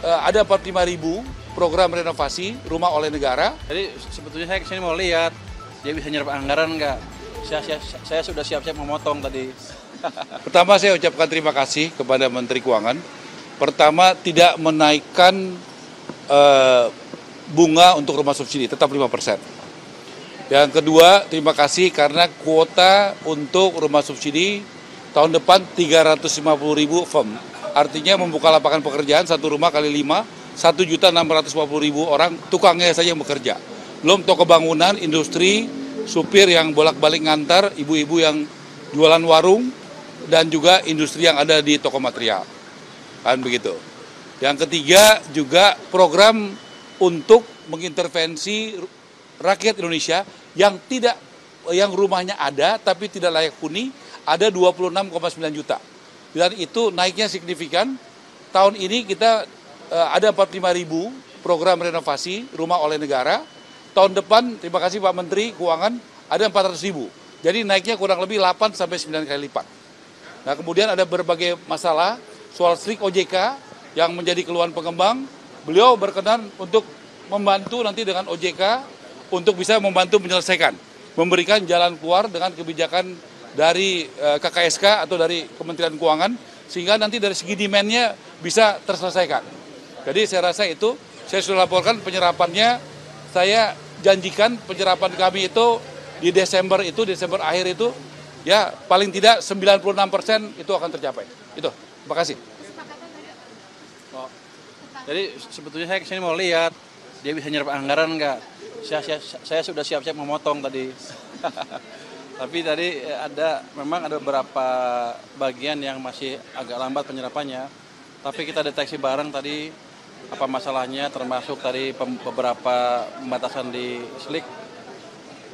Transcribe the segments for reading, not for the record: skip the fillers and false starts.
ada 45.000 program renovasi rumah oleh negara. Jadi sebetulnya saya kesini mau lihat dia bisa nyerap anggaran nggak. Saya sudah siap-siap memotong tadi. Pertama saya ucapkan terima kasih kepada Menteri Keuangan. Pertama tidak menaikkan bunga untuk rumah subsidi, tetap 5%. Yang kedua terima kasih karena kuota untuk rumah subsidi tahun depan 350.000 firm. Artinya membuka lapangan pekerjaan satu rumah kali 5, 1.650.000 orang tukangnya saja yang bekerja. Belum toko bangunan, industri, supir yang bolak-balik ngantar, ibu-ibu yang jualan warung, dan juga industri yang ada di toko material. Kan begitu. Yang ketiga juga program untuk mengintervensi rakyat Indonesia yang rumahnya ada tapi tidak layak huni, ada 26,9 juta. Dan itu naiknya signifikan. Tahun ini kita ada 45.000 program renovasi rumah oleh negara. Tahun depan, terima kasih Pak Menteri Keuangan, ada 400.000. Jadi naiknya kurang lebih 8 sampai 9 kali lipat. Nah, kemudian ada berbagai masalah soal strik OJK yang menjadi keluhan pengembang. Beliau berkenan untuk membantu nanti dengan OJK untuk bisa membantu menyelesaikan, memberikan jalan keluar dengan kebijakan dari KKSK atau dari Kementerian Keuangan, sehingga nanti dari segi demand-nya bisa terselesaikan. Jadi saya rasa itu, saya sudah laporkan penyerapannya, saya janjikan penyerapan kami itu di Desember akhir itu, ya paling tidak 96% itu akan tercapai. Itu, terima kasih. Jadi sebetulnya saya kesini mau lihat dia bisa nyerap anggaran nggak. Saya sudah siap-siap memotong tadi. Tapi tadi memang ada beberapa bagian yang masih agak lambat penyerapannya. Tapi kita deteksi bareng tadi apa masalahnya, termasuk tadi beberapa pembatasan di SLIK.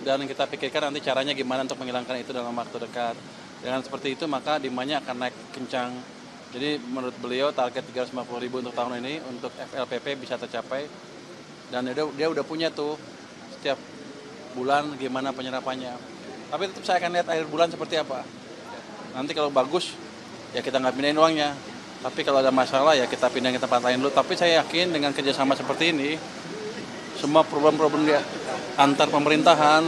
Dan kita pikirkan nanti caranya gimana untuk menghilangkan itu dalam waktu dekat. Dengan seperti itu maka demand-nya akan naik kencang. Jadi menurut beliau target 350.000 untuk tahun ini untuk FLPP bisa tercapai. Dan dia udah punya tuh setiap bulan gimana penyerapannya. Tapi tetap saya akan lihat akhir bulan seperti apa. Nanti kalau bagus, ya kita nggak pindahin uangnya. Tapi kalau ada masalah, ya kita pindahin ke tempat lain dulu. Tapi saya yakin dengan kerjasama seperti ini, semua problem-problem antar pemerintahan,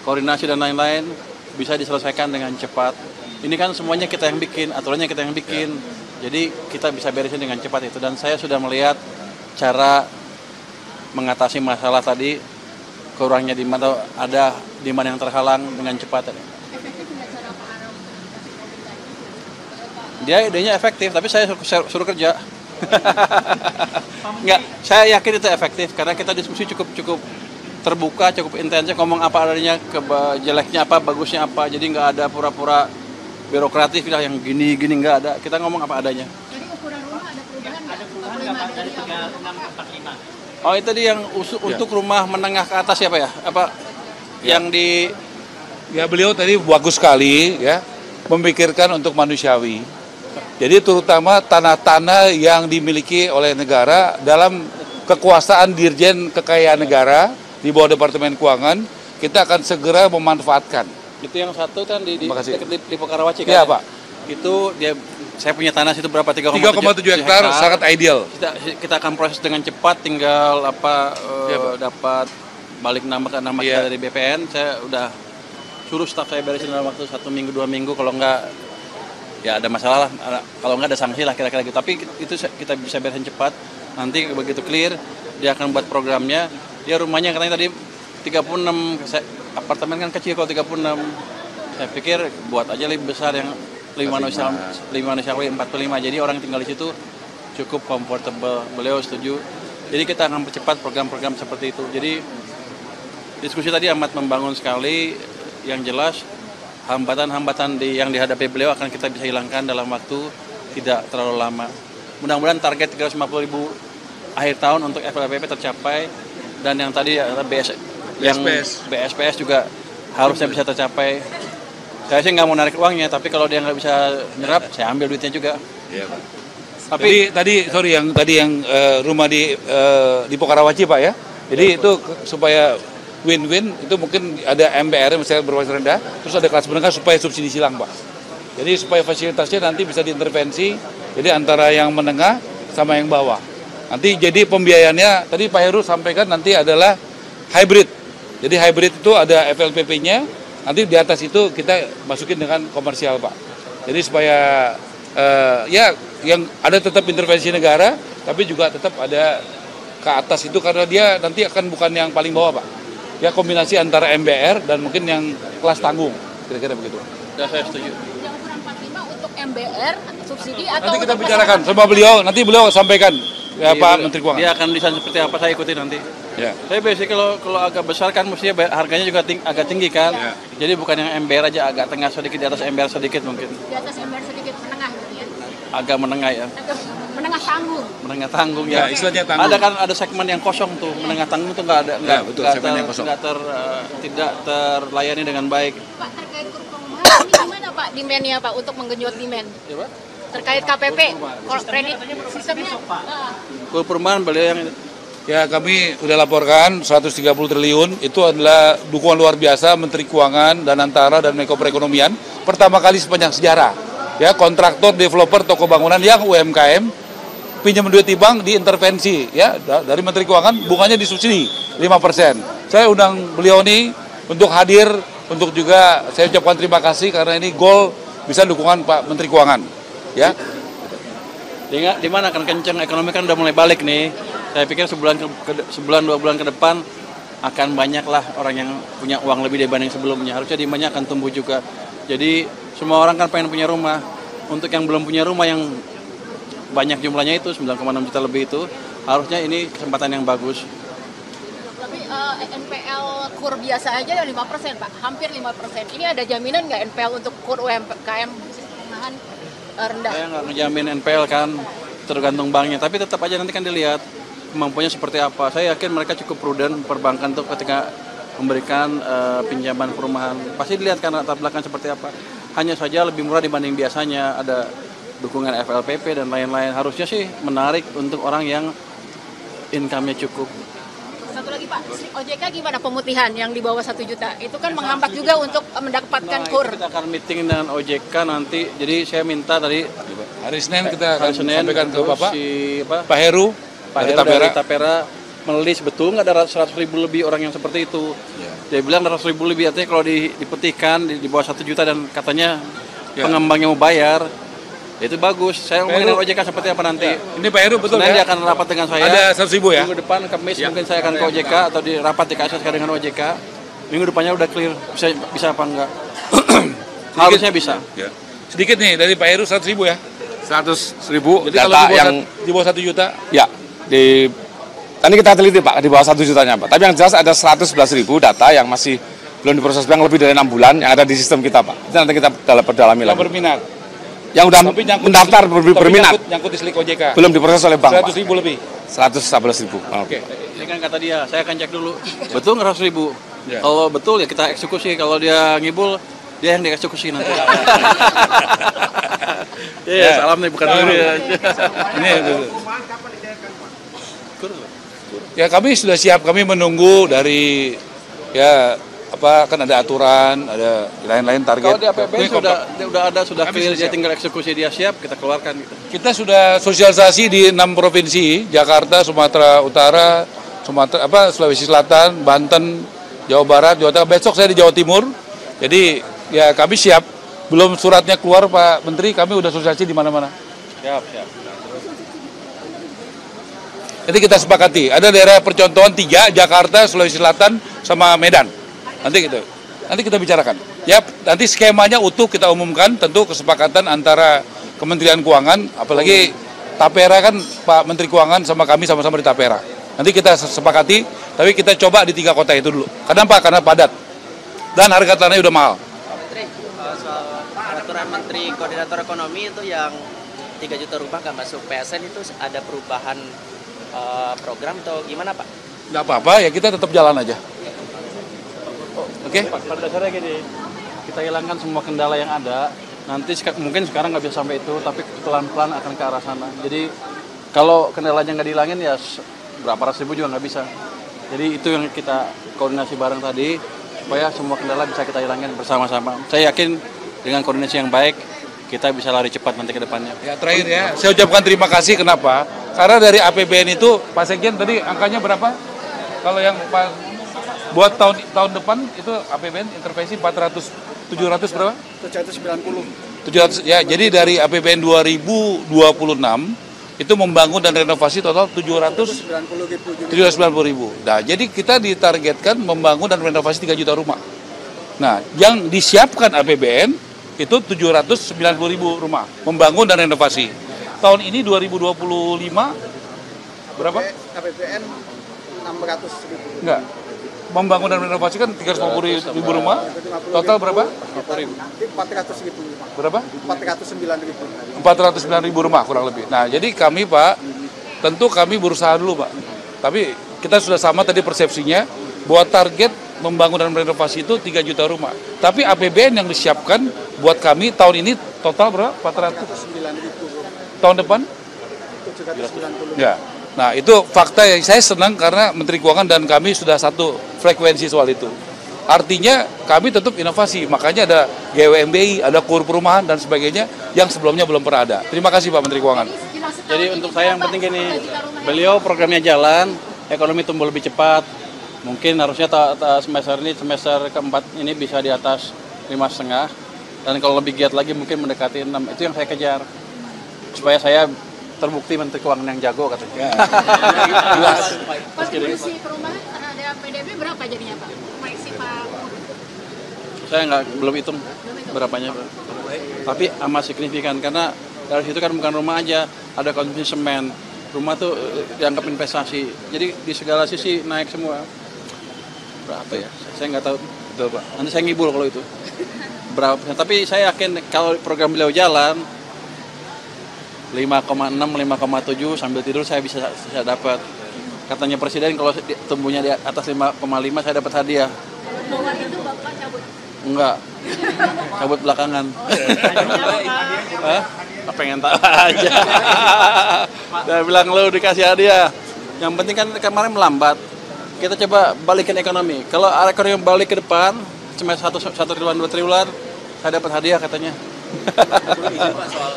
koordinasi dan lain-lain, bisa diselesaikan dengan cepat. Ini kan semuanya kita yang bikin, aturannya kita yang bikin. Jadi kita bisa beresin dengan cepat itu. Dan saya sudah melihat cara mengatasi masalah tadi, kurangnya demand atau ada demand yang terhalang dengan cepat. Efektif nggak cara Pak Araf? Dia idenya efektif, tapi saya suruh kerja. Enggak, saya yakin itu efektif karena kita diskusi cukup terbuka, cukup intensif, ngomong apa adanya, jeleknya apa, bagusnya apa. Jadi nggak ada pura-pura birokratif lah yang gini nggak ada. Kita ngomong apa adanya. Jadi ukuran rumah ada perubahan nggak? Ada perubahan nggak Pak dari 36 ke 45? Oh itu tadi yang untuk rumah menengah ke atas ya Pak ya? Apa yang di... Ya beliau tadi bagus sekali ya, memikirkan untuk manusiawi. Jadi terutama tanah-tanah yang dimiliki oleh negara dalam kekuasaan Dirjen Kekayaan Negara di bawah Departemen Keuangan, kita akan segera memanfaatkan. Itu yang satu kan di Pokarawaci kan? Iya Pak. Itu saya punya tanah situ berapa? 3,7 hektar, sangat ideal. Kita akan proses dengan cepat, tinggal dapat balik nama kita dari BPN. Saya udah suruh staf saya beresin dalam waktu 1 minggu 2 minggu, kalau enggak ya ada masalah lah, kalau enggak ada sanksi lah kira-kira gitu. Tapi itu kita bisa beresin cepat. Nanti begitu clear dia akan buat programnya. Dia rumahnya katanya tadi 36, apartemen kan kecil kalau 36. Saya pikir buat aja lebih besar yang 5 manusiawi 45, jadi orang tinggal di situ cukup comfortable. Beliau setuju. Jadi kita akan percepat program-program seperti itu. Jadi diskusi tadi amat membangun sekali. Yang jelas hambatan-hambatan yang dihadapi beliau akan kita bisa hilangkan dalam waktu tidak terlalu lama. Mudah-mudahan target 350.000 akhir tahun untuk FLPP tercapai, dan yang tadi BSPS juga harusnya bisa tercapai. Saya sih nggak mau narik uangnya, tapi kalau dia nggak bisa nyerap, saya ambil duitnya juga. Iya Pak. Tapi tadi yang rumah di Pokarawaci Pak ya. Jadi itu supaya win-win, itu mungkin ada MBR misalnya berbasis rendah, terus ada kelas menengah supaya subsidi silang Pak. Jadi supaya fasilitasnya nanti bisa diintervensi, jadi antara yang menengah sama yang bawah. Nanti jadi pembiayaannya, tadi Pak Heru sampaikan nanti adalah hybrid. Jadi hybrid itu ada FLPP-nya, nanti di atas itu kita masukin dengan komersial Pak. Jadi supaya ya yang ada tetap intervensi negara, tapi juga tetap ada ke atas itu karena dia nanti akan bukan yang paling bawah Pak. Ya kombinasi antara MBR dan mungkin yang kelas tanggung, kira-kira begitu. Ya, saya setuju. Yang ukuran 45 untuk MBR subsidi atau Nanti kita untuk bicarakan sama beliau, nanti beliau sampaikan ya Iya, Pak Menteri Keuangan. Dia akan desain seperti apa, saya ikuti nanti. Ya. Saya biasanya kalau agak besar kan mestinya harganya juga agak tinggi kan. Ya. Jadi bukan yang MBR aja, agak tengah sedikit, di atas MBR sedikit mungkin. di atas MBR sedikit menengah gitu ya. Agak menengah ya. Menengah tanggung. Menengah tanggung Ya, ya. istilahnya tanggung. Ada kan ada segmen yang kosong tuh, menengah tanggung tuh nggak ada, Ya, betul, segmen yang kosong. tidak terlayani dengan baik. Pak terkait kur perumahan ini gimana Pak demand-nya Pak untuk menggenjot demand? Ya, Pak? Terkait KPP, kredit sistemnya. Kur perumahan beliau yang Ya kami sudah laporkan 130 triliun itu adalah dukungan luar biasa Menteri Keuangan dan Antara dan Menko Perekonomian pertama kali sepanjang sejarah. Ya kontraktor, developer, toko bangunan yang UMKM pinjam duit di bank diintervensi ya dari Menteri Keuangan bunganya disubsidi 5%. Saya undang beliau ini untuk hadir untuk juga saya ucapkan terima kasih karena ini goal bisa dukungan Pak Menteri Keuangan ya. di mana kan kenceng ekonomi kan udah mulai balik nih. Saya pikir sebulan 2 bulan ke depan akan banyaklah orang yang punya uang lebih dibanding sebelumnya. Harusnya demandnya akan tumbuh juga. Jadi semua orang kan pengen punya rumah. Untuk yang belum punya rumah yang banyak jumlahnya itu 9,6 juta lebih itu harusnya ini kesempatan yang bagus. Tapi NPL kur biasa aja 5% Pak, hampir 5%. Ini ada jaminan nggak NPL untuk kur UMKM perumahan rendah? Saya nggak ngejamin NPL kan, tergantung banknya. Tapi tetap aja nanti kan dilihat kemampuannya seperti apa. Saya yakin mereka cukup prudent perbankan tuh ketika memberikan pinjaman perumahan. Pasti dilihat kan latar belakang seperti apa. Hanya saja lebih murah dibanding biasanya. Ada dukungan FLPP dan lain-lain. Harusnya sih menarik untuk orang yang income-nya cukup. Satu lagi Pak, OJK gimana pemutihan yang di bawah 1 juta? Itu kan menghambat juga untuk mendapatkan Nah, kur. itu kita akan meeting dengan OJK nanti. Jadi saya minta tadi Hari Senin kita akan hari Senin sampaikan ke terus Bapak Pak Pak Heru dari Heru dari Tapera. Tapera melis betul nggak ada 100.000 lebih orang yang seperti itu. Dia bilang ada 100.000 lebih, artinya kalau diputihkan di bawah 1 juta dan katanya pengembangnya mau bayar, itu bagus. Saya ngomongin dengan OJK seperti apa nanti. Ini Pak Heru betul Senin dia ya? akan rapat dengan saya. Ada 100.000 ya? Minggu depan Kamis mungkin saya akan ke OJK atau di rapat di KSSK dengan OJK. Minggu depannya udah clear bisa apa enggak. Harusnya bisa. Ya. Sedikit nih dari Pak Heru 100.000 ya? 100.000 Jadi kalau data di bawah, yang di bawah 1 juta, ya di tadi kita teliti Pak di bawah 1 jutanya Pak. Tapi yang jelas ada 111.000 data yang masih belum diproses bank lebih dari 6 bulan yang ada di sistem kita Pak. Itu nanti kita perdalami yang lagi. berminat. Yang udah Tapi nyangkut mendaftar berminat nyangkut di Slik OJK. belum diproses oleh bank Pak. 100.000 lebih. 111.000. Oke. Ini kan kata dia, saya akan cek dulu. Betul nggak 100.000? Ya. Kalau betul ya kita eksekusi. Kalau dia ngibul, dia yang dieksekusi nanti. Iya, salam nih bukan dulu ya. Ini ya kami sudah siap, kami menunggu dari ya apa kan ada aturan, ada lain-lain target. Kalau di APBN Ini sudah Kami clear, sudah dia siap. tinggal eksekusi, dia siap, kita keluarkan gitu. Kita sudah sosialisasi di 6 provinsi, Jakarta, Sumatera Utara, Sulawesi Selatan, Banten, Jawa Barat, Jawa Tengah. Besok saya di Jawa Timur. Jadi ya kami siap. Belum suratnya keluar Pak Menteri, kami udah sosialisasi di mana-mana. Siap. Jadi kita sepakati, ada daerah percontohan 3, Jakarta, Sulawesi Selatan, sama Medan. Nanti kita bicarakan. Ya, nanti skemanya utuh kita umumkan, tentu kesepakatan antara Kementerian Keuangan, apalagi Tapera kan Pak Menteri Keuangan sama kami sama-sama di Tapera. Nanti kita sepakati, tapi kita coba di 3 kota itu dulu. Kenapa? Karena padat. Dan harga tanahnya udah mahal. Soal peraturan Menteri Koordinator Ekonomi itu yang 3 juta rumah nggak masuk PSN itu ada perubahan program atau gimana Pak? Nggak apa-apa, ya kita tetap jalan aja. Oke? Pada dasarnya gini, kita hilangkan semua kendala yang ada. Nanti mungkin sekarang nggak bisa sampai itu, tapi pelan-pelan akan ke arah sana. Jadi kalau kendalanya nggak dihilangin ya berapa ratus ribu juga nggak bisa. Jadi itu yang kita koordinasi bareng tadi, supaya semua kendala bisa kita hilangin bersama-sama. Saya yakin dengan koordinasi yang baik, kita bisa lari cepat nanti ke depannya. Ya terakhir ya, saya ucapkan terima kasih. Kenapa? Karena dari APBN itu, Pak Sekjen tadi angkanya berapa? Kalau yang buat tahun depan itu APBN intervensi 700 berapa? 790. 700 ya. Jadi dari APBN 2026 itu membangun dan renovasi total 790.000. Nah, jadi kita ditargetkan membangun dan renovasi 3 juta rumah. Nah, yang disiapkan APBN itu 790.000 rumah, membangun dan renovasi. Tahun ini 2025 berapa? APBN 600.000. Enggak. Membangun dan renovasi kan 350.000 rumah. Total berapa? 400.000. Berapa? 409.000. 409.000 rumah kurang lebih. Nah, jadi kami Pak, tentu kami berusaha dulu Pak. Tapi kita sudah sama tadi persepsinya bahwa target membangun dan renovasi itu 3 juta rumah. Tapi APBN yang disiapkan buat kami tahun ini total berapa? 409.000. Tahun depan? 790. Ya. Nah, itu fakta yang saya senang karena Menteri Keuangan dan kami sudah satu frekuensi soal itu. Artinya kami tetap inovasi, makanya ada GWMBI, ada KUR perumahan dan sebagainya yang sebelumnya belum pernah ada. Terima kasih Pak Menteri Keuangan. Jadi untuk saya yang penting gini, beliau programnya jalan, ekonomi tumbuh lebih cepat. Mungkin harusnya semester keempat ini bisa di atas 5,5, dan kalau lebih giat lagi mungkin mendekati 6. Itu yang saya kejar supaya saya terbukti Menteri Keuangan yang jago katanya. Kontribusi perumahan terhadap PDB berapa jadinya Pak? Proyeksi Pak? Saya belum hitung berapanya, Pak. Tapi amat signifikan karena dari situ kan bukan rumah aja, ada konsumsi semen. Rumah tuh dianggap investasi. Jadi di segala sisi naik semua. Berapa ya? Saya nggak tahu. Betul, Pak. Nanti saya ngibul kalau itu. Berapa? Tapi saya yakin kalau program beliau jalan 5,6, 5,7 sambil tidur saya bisa dapat. Katanya Presiden kalau tumbuhnya di atas 5,5 saya dapat hadiah. Bahwa itu Bapak cabut? Enggak. Cabut belakangan. Hah? Pengen tahu aja. Dia bilang lo dikasih hadiah. Yang penting kan kemarin melambat. Kita coba balikin ekonomi. Kalau ekonomi balik ke depan, cuma 1 triliun 2 triliun, saya dapat hadiah katanya.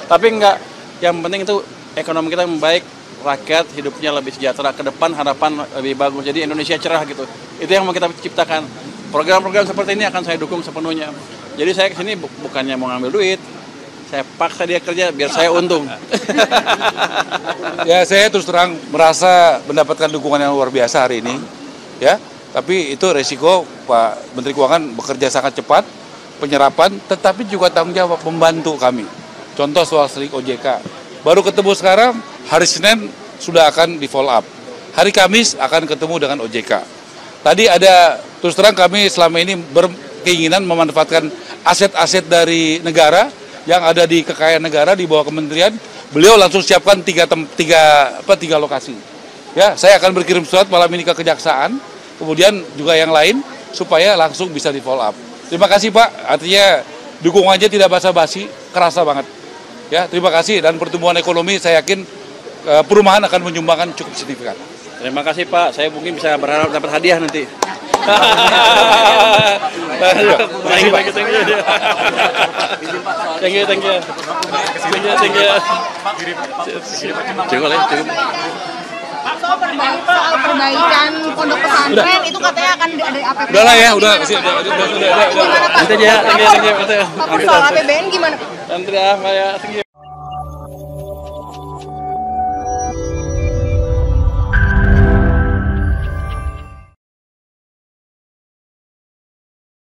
Tapi enggak. Yang penting itu ekonomi kita membaik, rakyat hidupnya lebih sejahtera, ke depan harapan lebih bagus. Jadi Indonesia cerah gitu. Itu yang mau kita ciptakan. Program-program seperti ini akan saya dukung sepenuhnya. Jadi saya kesini bukannya mau ngambil duit, saya paksa dia kerja biar saya untung. Ya, saya terus terang merasa mendapatkan dukungan yang luar biasa hari ini. Ya, tapi itu resiko Pak Menteri Keuangan bekerja sangat cepat, penyerapan, tetapi juga tanggung jawab membantu kami. Contoh soal SLIK OJK. Baru ketemu sekarang, hari Senin sudah akan di follow up. Hari Kamis akan ketemu dengan OJK. Tadi ada, terus terang kami selama ini berkeinginan memanfaatkan aset-aset dari negara yang ada di kekayaan negara di bawah kementerian. Beliau langsung siapkan tiga lokasi. Ya, saya akan berkirim surat malam ini ke Kejaksaan, kemudian juga yang lain, supaya langsung bisa di follow up. Terima kasih Pak, artinya dukungannya tidak basa-basi, kerasa banget. Ya, terima kasih, dan pertumbuhan ekonomi saya yakin perumahan akan menyumbangkan cukup signifikan. Terima kasih Pak, saya mungkin bisa berharap dapat hadiah nanti. Thank you. Soal perbaikan pondok pesantren itu katanya akan ada APBN. Udah lah ya, udah. Gimana Pak? Nanti aja, Soal APBN gimana Pak? Nanti ya,